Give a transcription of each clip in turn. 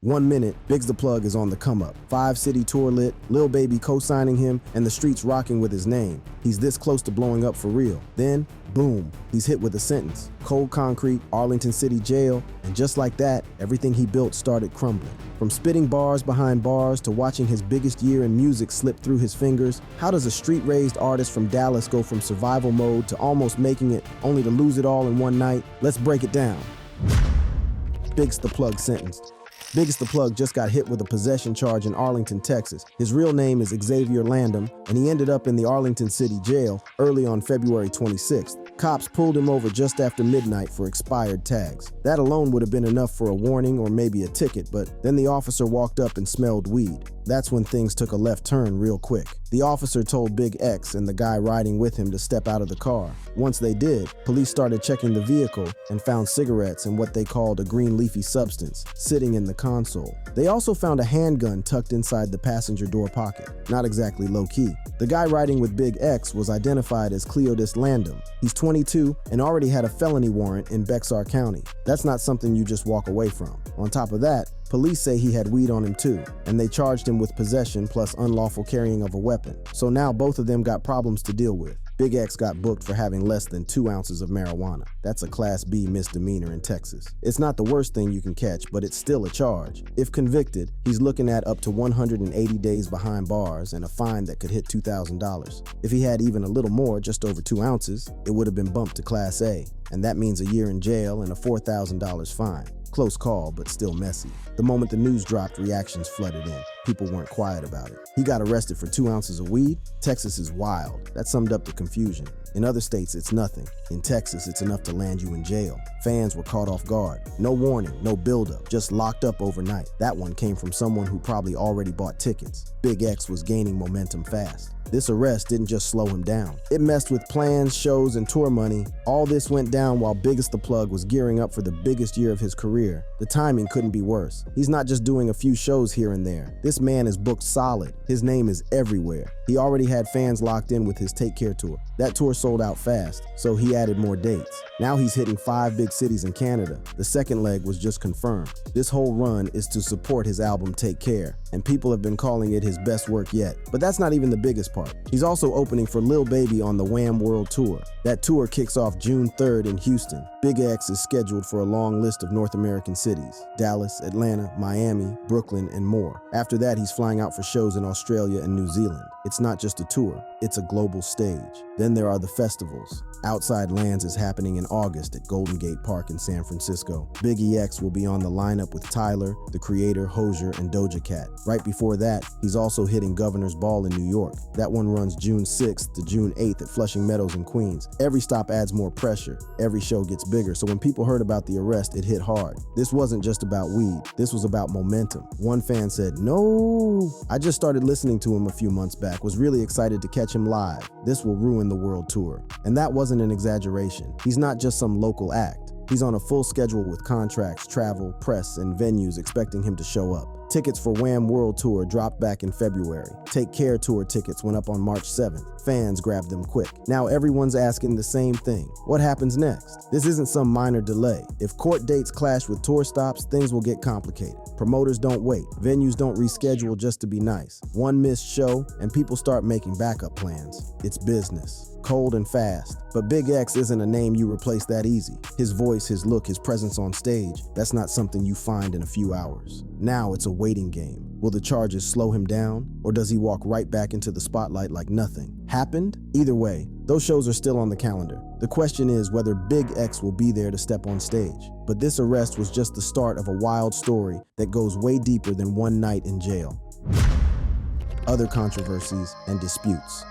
1 minute, BigXthaPlug is on the come-up. 5-city tour lit, Lil Baby co-signing him, and the streets rocking with his name. He's this close to blowing up for real. Then, boom, he's hit with a sentence. Cold concrete, Arlington City jail, and just like that, everything he built started crumbling. From spitting bars behind bars to watching his biggest year in music slip through his fingers, how does a street-raised artist from Dallas go from survival mode to almost making it, only to lose it all in one night? Let's break it down. BigXthaPlug sentenced. BigXthaPlug just got hit with a possession charge in Arlington, Texas. His real name is Xavier Landon, and he ended up in the Arlington City Jail early on February 26th. Cops pulled him over just after midnight for expired tags. That alone would have been enough for a warning or maybe a ticket, but then the officer walked up and smelled weed. That's when things took a left turn real quick. The officer told Big X and the guy riding with him to step out of the car. Once they did, police started checking the vehicle and found cigarettes and what they called a green leafy substance sitting in the console. They also found a handgun tucked inside the passenger door pocket. Not exactly low-key. The guy riding with Big X was identified as Cleodis Landon. He's 22 and already had a felony warrant in Bexar County. That's not something you just walk away from. On top of that, police say he had weed on him too, and they charged him with possession plus unlawful carrying of a weapon. So now both of them got problems to deal with. Big X got booked for having less than 2 ounces of marijuana. That's a Class B misdemeanor in Texas. It's not the worst thing you can catch, but it's still a charge. If convicted, he's looking at up to 180 days behind bars and a fine that could hit $2,000. If he had even a little more, just over 2 ounces, it would have been bumped to Class A, and that means a year in jail and a $4,000 fine. Close call, but still messy. The moment the news dropped, reactions flooded in. People weren't quiet about it. He got arrested for 2 ounces of weed? Texas is wild. That summed up the confusion. In other states, it's nothing. In Texas, it's enough to land you in jail. Fans were caught off guard. No warning, no buildup, just locked up overnight. That one came from someone who probably already bought tickets. Big X was gaining momentum fast. This arrest didn't just slow him down. It messed with plans, shows, and tour money. All this went down while BigXthaPlug was gearing up for the biggest year of his career. The timing couldn't be worse. He's not just doing a few shows here and there. This man is booked solid. His name is everywhere. He already had fans locked in with his Take Care tour. That tour sold out fast, so he added more dates. Now he's hitting 5 big cities in Canada. The second leg was just confirmed. This whole run is to support his album Take Care, and people have been calling it his best work yet. But that's not even the biggest part. He's also opening for Lil Baby on the Wham World Tour. That tour kicks off June 3rd in Houston. Big X is scheduled for a long list of North American cities: Dallas, Atlanta, Miami, Brooklyn, and more. After that, he's flying out for shows in Australia and New Zealand. It's not just a tour, it's a global stage. Then there are the festivals. Outside Lands is happening in August at Golden Gate Park in San Francisco. Big EX will be on the lineup with Tyler, The Creator, Hozier, and Doja Cat. Right before that, he's also hitting Governor's Ball in New York. That one runs June 6th to June 8th at Flushing Meadows in Queens. Every stop adds more pressure. Every show gets bigger, so when people heard about the arrest, it hit hard. This wasn't just about weed. This was about momentum. One fan said, "No, I just started listening to him a few months back, was really excited to catch him live. This will ruin the world tour." And that wasn't an exaggeration. He's not just some local act. He's on a full schedule with contracts, travel, press, and venues expecting him to show up. Tickets for Wham World Tour dropped back in February. Take Care Tour tickets went up on March 7th. Fans grabbed them quick. Now everyone's asking the same thing. What happens next? This isn't some minor delay. If court dates clash with tour stops, things will get complicated. Promoters don't wait. Venues don't reschedule just to be nice. One missed show, and people start making backup plans. It's business. Cold and fast. But Big X isn't a name you replace that easy. His voice, his look, his presence on stage, that's not something you find in a few hours. Now it's a waiting game. Will the charges slow him down, or does he walk right back into the spotlight like nothing happened? Either way, those shows are still on the calendar. The question is whether Big X will be there to step on stage. But this arrest was just the start of a wild story that goes way deeper than one night in jail. Other controversies and disputes.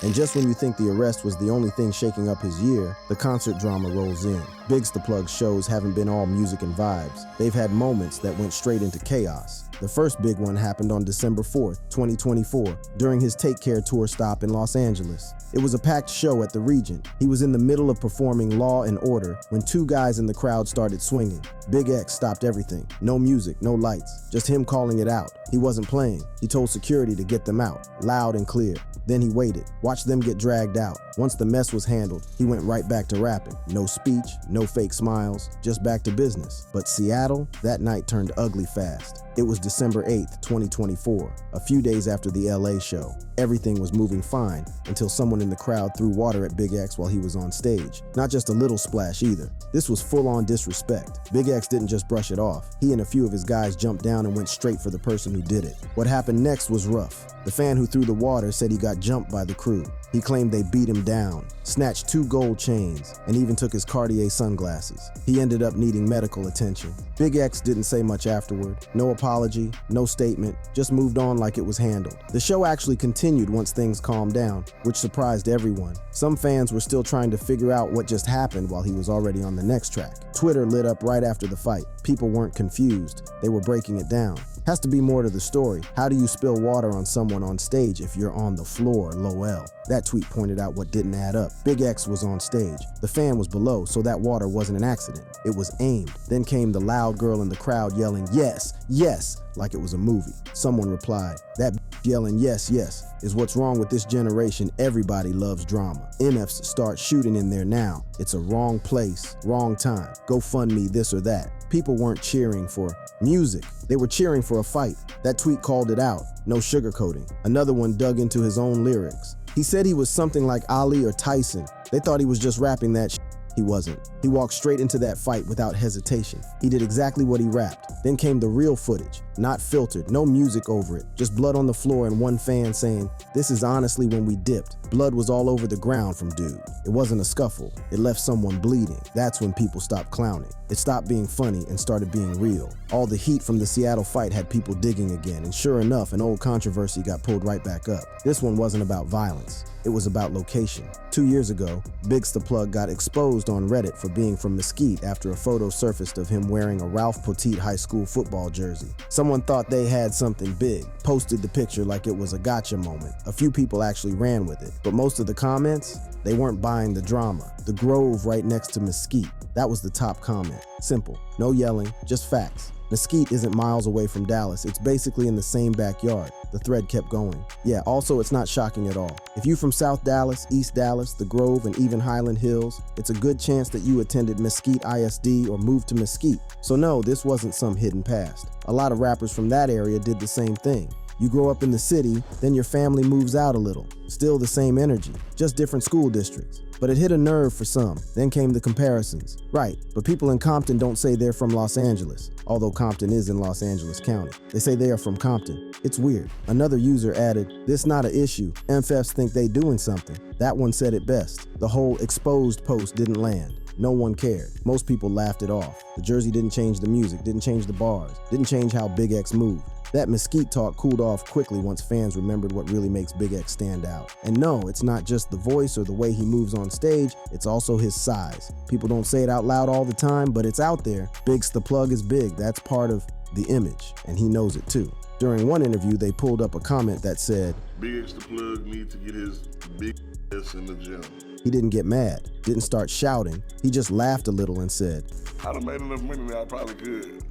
And just when you think the arrest was the only thing shaking up his year, the concert drama rolls in. BigXthaPlug shows haven't been all music and vibes. They've had moments that went straight into chaos. The first big one happened on December 4th, 2024, during his Take Care tour stop in Los Angeles. It was a packed show at the Regent. He was in the middle of performing Law and Order when 2 guys in the crowd started swinging. Big X stopped everything. No music, no lights, just him calling it out. He wasn't playing. He told security to get them out, loud and clear. Then he waited, watched them get dragged out. Once the mess was handled, he went right back to rapping. No speech, no fake smiles, just back to business. But Seattle, that night turned ugly fast. It was December 8th, 2024, a few days after the LA show. Everything was moving fine until someone in the crowd threw water at Big X while he was on stage. Not just a little splash either. This was full-on disrespect. Big X didn't just brush it off. He and a few of his guys jumped down and went straight for the person who did it. What happened next was rough. The fan who threw the water said he got jumped by the crew. He claimed they beat him down, snatched 2 gold chains, and even took his Cartier sunglasses. He ended up needing medical attention. Big X didn't say much afterward. No apology, no statement, just moved on like it was handled. The show actually continued once things calmed down, which surprised everyone. Some fans were still trying to figure out what just happened while he was already on the next track. Twitter lit up right after the fight. People weren't confused. They were breaking it down. Has to be more to the story. How do you spill water on someone on stage if you're on the floor, lol? That tweet pointed out what didn't add up. Big X was on stage. The fan was below, so that water wasn't an accident. It was aimed. Then came the loud girl in the crowd yelling, "Yes, yes," like it was a movie. Someone replied, "That yelling yes, yes is what's wrong with this generation. Everybody loves drama. MFs start shooting in there now. It's a wrong place, wrong time. Go fund me this or that." People weren't cheering for music. They were cheering for a fight. That tweet called it out. No sugarcoating. Another one dug into his own lyrics. He said he was something like Ali or Tyson. They thought he was just rapping that shit. He wasn't. He walked straight into that fight without hesitation. He did exactly what he rapped. Then came the real footage, not filtered, no music over it, just blood on the floor and one fan saying, "This is honestly when we dipped." Blood was all over the ground from dude. It wasn't a scuffle. It left someone bleeding. That's when people stopped clowning. It stopped being funny and started being real. All the heat from the Seattle fight had people digging again, and sure enough, an old controversy got pulled right back up. This one wasn't about violence. It was about location. 2 years ago, BigXthaPlug got exposed on Reddit for being from Mesquite after a photo surfaced of him wearing a Ralph Petit high school football jersey. Someone thought they had something big, posted the picture like it was a gotcha moment. A few people actually ran with it, but most of the comments, they weren't buying the drama. The Grove right next to Mesquite, that was the top comment. Simple, no yelling, just facts. Mesquite isn't miles away from Dallas. It's basically in the same backyard. The thread kept going. Yeah, also it's not shocking at all. If you from South Dallas, East Dallas, the Grove, and even Highland Hills, it's a good chance that you attended Mesquite ISD or moved to Mesquite. So no, this wasn't some hidden past. A lot of rappers from that area did the same thing. You grow up in the city, then your family moves out a little. Still the same energy, just different school districts. But it hit a nerve for some. Then came the comparisons. Right, but people in Compton don't say they're from Los Angeles, although Compton is in Los Angeles County. They say they are from Compton. It's weird. Another user added, "This not an issue. MFs think they doing something." That one said it best. The whole exposed post didn't land. No one cared. Most people laughed it off. The jersey didn't change the music, didn't change the bars, didn't change how Big X moved. That Mesquite talk cooled off quickly once fans remembered what really makes Big X stand out. And no, it's not just the voice or the way he moves on stage, it's also his size. People don't say it out loud all the time, but it's out there. BigXthaPlug is big, that's part of the image, and he knows it too. During one interview, they pulled up a comment that said, BigXthaPlug needs to get his big ass in the gym. He didn't get mad, didn't start shouting, he just laughed a little and said, I'd have made enough money that I probably could.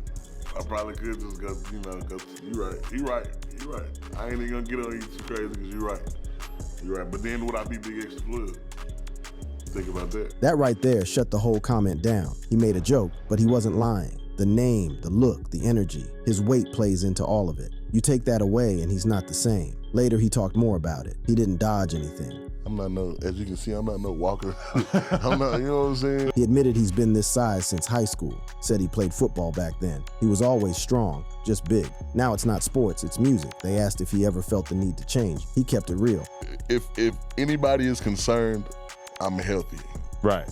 I probably could just go, you right. I ain't even gonna get on you too crazy because you right. But then would I be BigXthaPlug? Think about that. That right there shut the whole comment down. He made a joke, but he wasn't lying. The name, the look, the energy, his weight plays into all of it. You take that away and he's not the same. Later he talked more about it. He didn't dodge anything. As you can see, I'm not no walker. I'm not, you know what I'm saying? He admitted he's been this size since high school. Said he played football back then. He was always strong, just big. Now it's not sports, it's music. They asked if he ever felt the need to change. He kept it real. If anybody is concerned, I'm healthy. Right.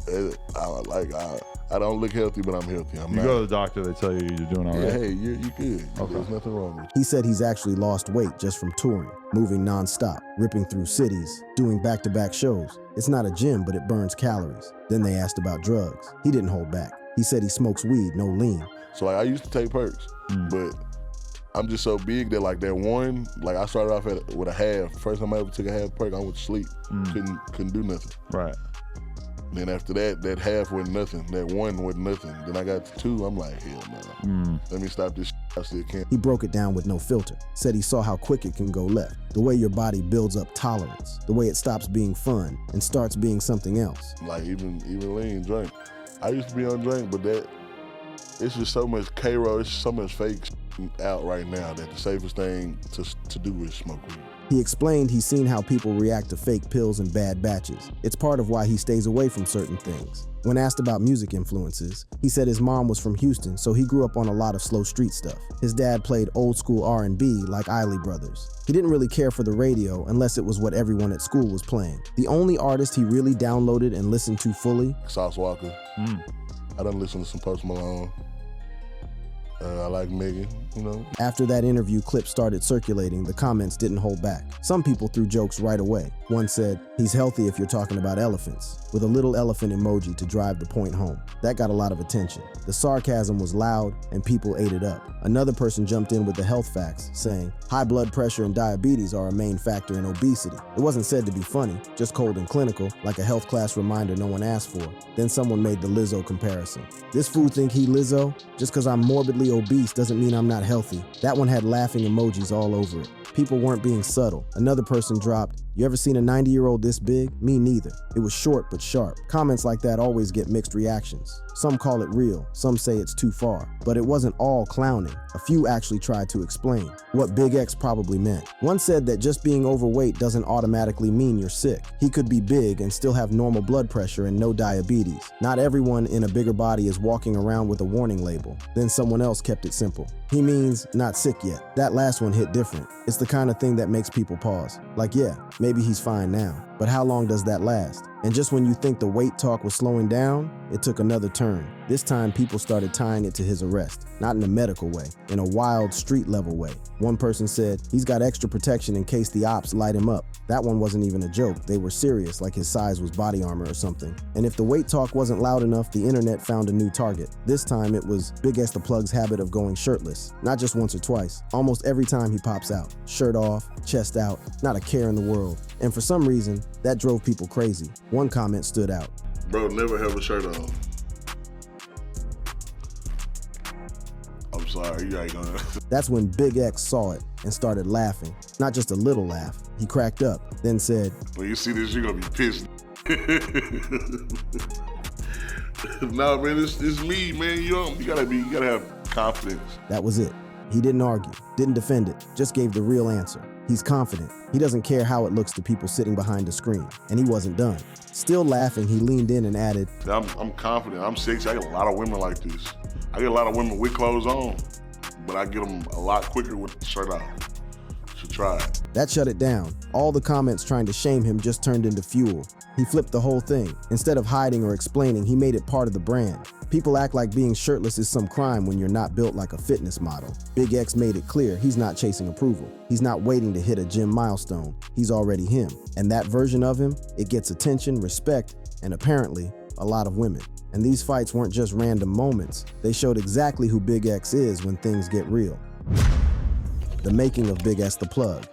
I don't look healthy, but I'm healthy. You go to the doctor, they tell you you're doing all right. Yeah, hey, you good. Okay. There's nothing wrong with you. He said he's actually lost weight just from touring, moving nonstop, ripping through cities, doing back-to-back shows. It's not a gym, but it burns calories. Then they asked about drugs. He didn't hold back. He said he smokes weed, no lean. So I used to take perks, but I'm just so big that that one, I started off with a half. First time I ever took a half perk, I went to sleep. Couldn't do nothing. Right. Then after that, that half was nothing. That one was nothing. Then I got to 2. I'm like, hell no. Let me stop this shit. I still can't. He broke it down with no filter, said he saw how quick it can go left, the way your body builds up tolerance, the way it stops being fun and starts being something else. Like even lean drink. I used to be on drink, but it's just so much K-Roll, it's so much fake out right now that the safest thing to do is smoke weed. He explained he's seen how people react to fake pills in bad batches. It's part of why he stays away from certain things. When asked about music influences, he said his mom was from Houston, so he grew up on a lot of slow street stuff. His dad played old school R&B like Isley Brothers. He didn't really care for the radio unless it was what everyone at school was playing. The only artist he really downloaded and listened to fully, Sauce Walker. I done listen to some Post Malone. I like Megan, you know. After that interview clip started circulating, the comments didn't hold back. Some people threw jokes right away. One said, "He's healthy if you're talking about elephants," with a little elephant emoji to drive the point home. That got a lot of attention. The sarcasm was loud and people ate it up. Another person jumped in with the health facts, saying, "High blood pressure and diabetes are a main factor in obesity." It wasn't said to be funny, just cold and clinical, like a health class reminder no one asked for. Then someone made the Lizzo comparison. "This fool think he Lizzo? Just cause I'm morbidly obese doesn't mean I'm not healthy." That one had laughing emojis all over it. People weren't being subtle. Another person dropped, "You ever seen a 90-year-old this big? Me neither." It was short but sharp. Comments like that always get mixed reactions. Some call it real, some say it's too far. But it wasn't all clowning. A few actually tried to explain what Big X probably meant. One said that just being overweight doesn't automatically mean you're sick. He could be big and still have normal blood pressure and no diabetes. Not everyone in a bigger body is walking around with a warning label. Then someone else kept it simple. "He means not sick yet." That last one hit different. It's the kind of thing that makes people pause. Like, yeah, maybe he's fine now, but how long does that last? And just when you think the weight talk was slowing down, it took another turn. This time people started tying it to his arrest, not in a medical way, in a wild street level way. One person said, "He's got extra protection in case the ops light him up." That one wasn't even a joke. They were serious, like his size was body armor or something. And if the weight talk wasn't loud enough, the internet found a new target. This time it was BigXthaPlug's habit of going shirtless. Not just once or twice. Almost every time he pops out. Shirt off, chest out, not a care in the world. And for some reason, that drove people crazy. One comment stood out. "Bro, never have a shirt on." I'm sorry, you ain't gonna. That's when Big X saw it and started laughing. Not just a little laugh. He cracked up, then said, "When you see this, you're gonna be pissed." No, man, it's me, man. You gotta have confidence. That was it. He didn't argue, didn't defend it, just gave the real answer. He's confident. He doesn't care how it looks to people sitting behind a screen. And he wasn't done. Still laughing, he leaned in and added, I'm confident. I'm sexy. I get a lot of women like this. I get a lot of women with clothes on, but I get them a lot quicker with the shirt off. Should try it. That shut it down. All the comments trying to shame him just turned into fuel. He flipped the whole thing. Instead of hiding or explaining, he made it part of the brand. People act like being shirtless is some crime when you're not built like a fitness model. Big X made it clear he's not chasing approval. He's not waiting to hit a gym milestone. He's already him. And that version of him, it gets attention, respect, and apparently, a lot of women. And these fights weren't just random moments. They showed exactly who Big X is when things get real. The making of BigXthaPlug.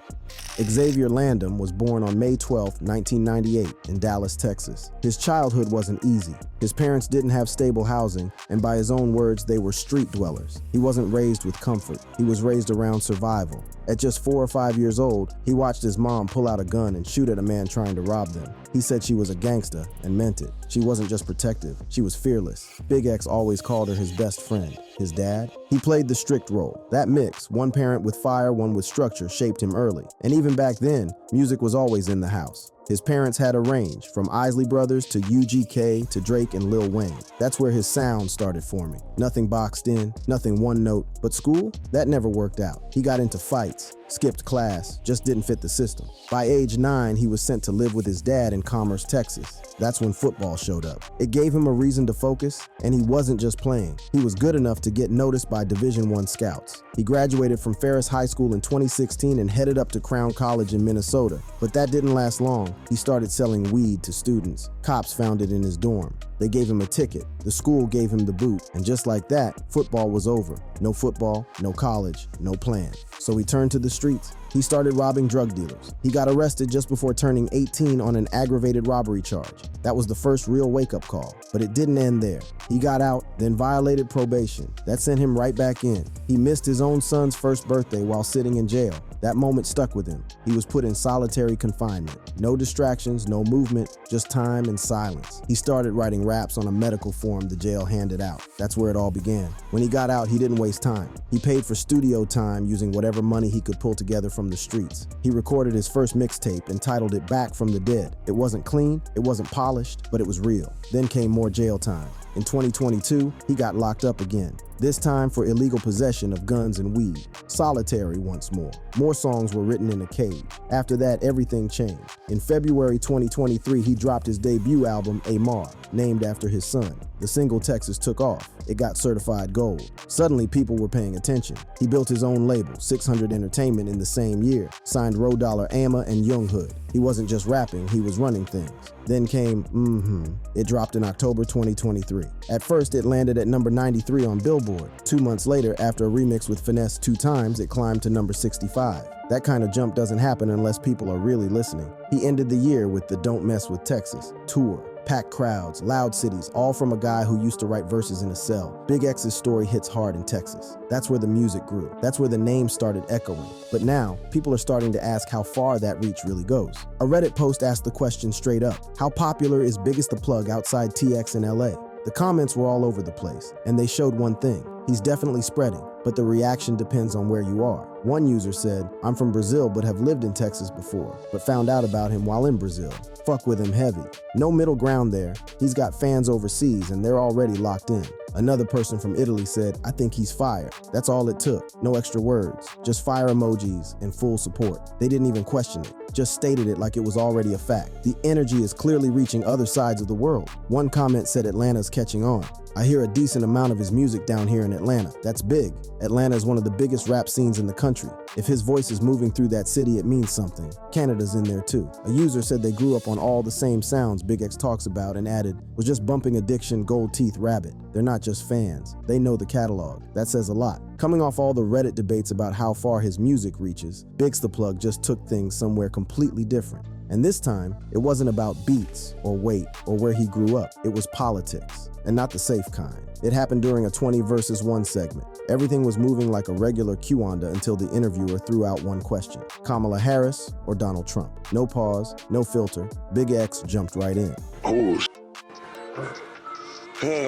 Xavier Landon was born on May 12, 1998 in Dallas, Texas. His childhood wasn't easy. His parents didn't have stable housing, and by his own words, they were street dwellers. He wasn't raised with comfort. He was raised around survival. At just 4 or 5 years old, he watched his mom pull out a gun and shoot at a man trying to rob them. He said she was a gangsta and meant it. She wasn't just protective, she was fearless. Big X always called her his best friend. His dad? He played the strict role. That mix, one parent with fire, one with structure, shaped him early. And even back then, music was always in the house. His parents had a range, from Isley Brothers to UGK to Drake and Lil Wayne. That's where his sound started forming. Nothing boxed in, nothing one note. But school? That never worked out. He got into fights, skipped class, just didn't fit the system. By age 9, he was sent to live with his dad in Commerce, Texas. That's when football showed up. It gave him a reason to focus, and he wasn't just playing. He was good enough to get noticed by Division I scouts. He graduated from Ferris High School in 2016 and headed up to Crown College in Minnesota. But that didn't last long. He started selling weed to students. Cops found it in his dorm. They gave him a ticket. The school gave him the boot. And just like that, football was over. No football, no college, no plan. So he turned to the streets. He started robbing drug dealers. He got arrested just before turning 18 on an aggravated robbery charge. That was the first real wake-up call. But it didn't end there. He got out, then violated probation. That sent him right back in. He missed his own son's first birthday while sitting in jail. That moment stuck with him. He was put in solitary confinement. No distractions, no movement, just time and silence. He started writing raps on a medical form the jail handed out. That's where it all began. When he got out, he didn't waste time. He paid for studio time using whatever money he could pull together from the streets. He recorded his first mixtape and titled it Back from the Dead. It wasn't clean, it wasn't polished, but it was real. Then came more jail time. In 2022, he got locked up again, this time for illegal possession of guns and weed. Solitary once more. More songs were written in a cage. After that, everything changed. In February 2023, he dropped his debut album, Amar, named after his son. The single Texas took off. It got certified gold. Suddenly, people were paying attention. He built his own label, 600 Entertainment, in the same year, signed Road Dollar Ama and Young Hood. He wasn't just rapping, he was running things. Then came It dropped in October 2023. At first, it landed at number 93 on Billboard. 2 months later, after a remix with Finesse 2 times, it climbed to number 65. That kind of jump doesn't happen unless people are really listening. He ended the year with the Don't Mess with Texas tour. Packed crowds, loud cities, all from a guy who used to write verses in a cell. Big X's story hits hard in Texas. That's where the music grew. That's where the name started echoing. But now, people are starting to ask how far that reach really goes. A Reddit post asked the question straight up: how popular is BigXthaPlug outside TX in LA? The comments were all over the place, and they showed one thing: he's definitely spreading, but the reaction depends on where you are. One user said, "I'm from Brazil but have lived in Texas before, but found out about him while in Brazil. Fuck with him heavy." No middle ground there. He's got fans overseas and they're already locked in. Another person from Italy said, "I think he's fire." That's all it took. No extra words, just fire emojis and full support. They didn't even question it, just stated it like it was already a fact. The energy is clearly reaching other sides of the world. One comment said Atlanta's catching on. "I hear a decent amount of his music down here in Atlanta. That's big. Atlanta is one of the biggest rap scenes in the country. If his voice is moving through that city, it means something. Canada's in there too." A user said they grew up on all the same sounds Big X talks about and added, "Was just bumping Addiction, Gold Teeth, Rabbit." They're not just fans. They know the catalog. That says a lot. Coming off all the Reddit debates about how far his music reaches, BigXthaPlug just took things somewhere completely different. And this time, it wasn't about beats or weight or where he grew up. It was politics, and not the safe kind. It happened during a 20 versus 1 segment. Everything was moving like a regular Q-onda until the interviewer threw out one question: Kamala Harris or Donald Trump? No pause, no filter. Big X jumped right in. Oh,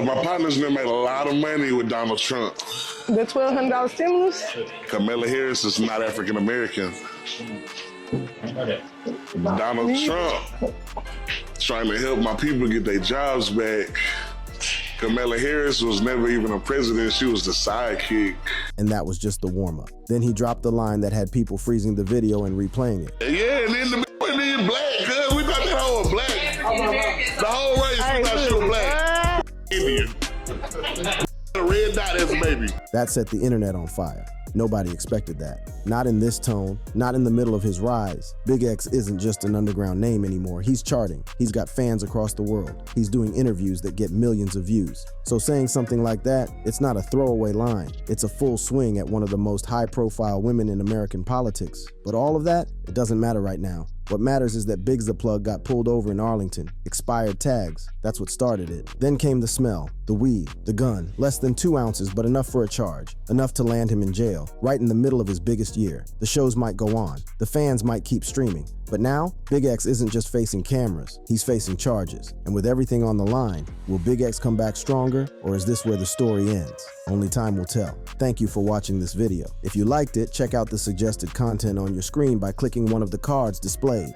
my partners made a lot of money with Donald Trump. The $1,200 stimulus? Kamala Harris is not African American. Donald Trump trying to help my people get their jobs back. Kamala Harris was never even a president, she was the sidekick. And that was just the warm-up. Then he dropped the line that had people freezing the video and replaying it. Yeah, and then the nigga black, cuz we thought that whole black. The whole race, we thought she was black. Indian. A red dot as a baby. That set the internet on fire. Nobody expected that. Not in this tone, not in the middle of his rise. Big X isn't just an underground name anymore. He's charting. He's got fans across the world. He's doing interviews that get millions of views. So saying something like that, it's not a throwaway line. It's a full swing at one of the most high-profile women in American politics. But all of that, it doesn't matter right now. What matters is that BigXthaPlug got pulled over in Arlington. Expired tags. That's what started it. Then came the smell, the weed, the gun. Less than 2 ounces, but enough for a charge. Enough to land him in jail, right in the middle of his biggest year. The shows might go on. The fans might keep streaming. But now, Big X isn't just facing cameras, he's facing charges. And with everything on the line, will Big X come back stronger, or is this where the story ends? Only time will tell. Thank you for watching this video. If you liked it, check out the suggested content on your screen by clicking one of the cards displayed.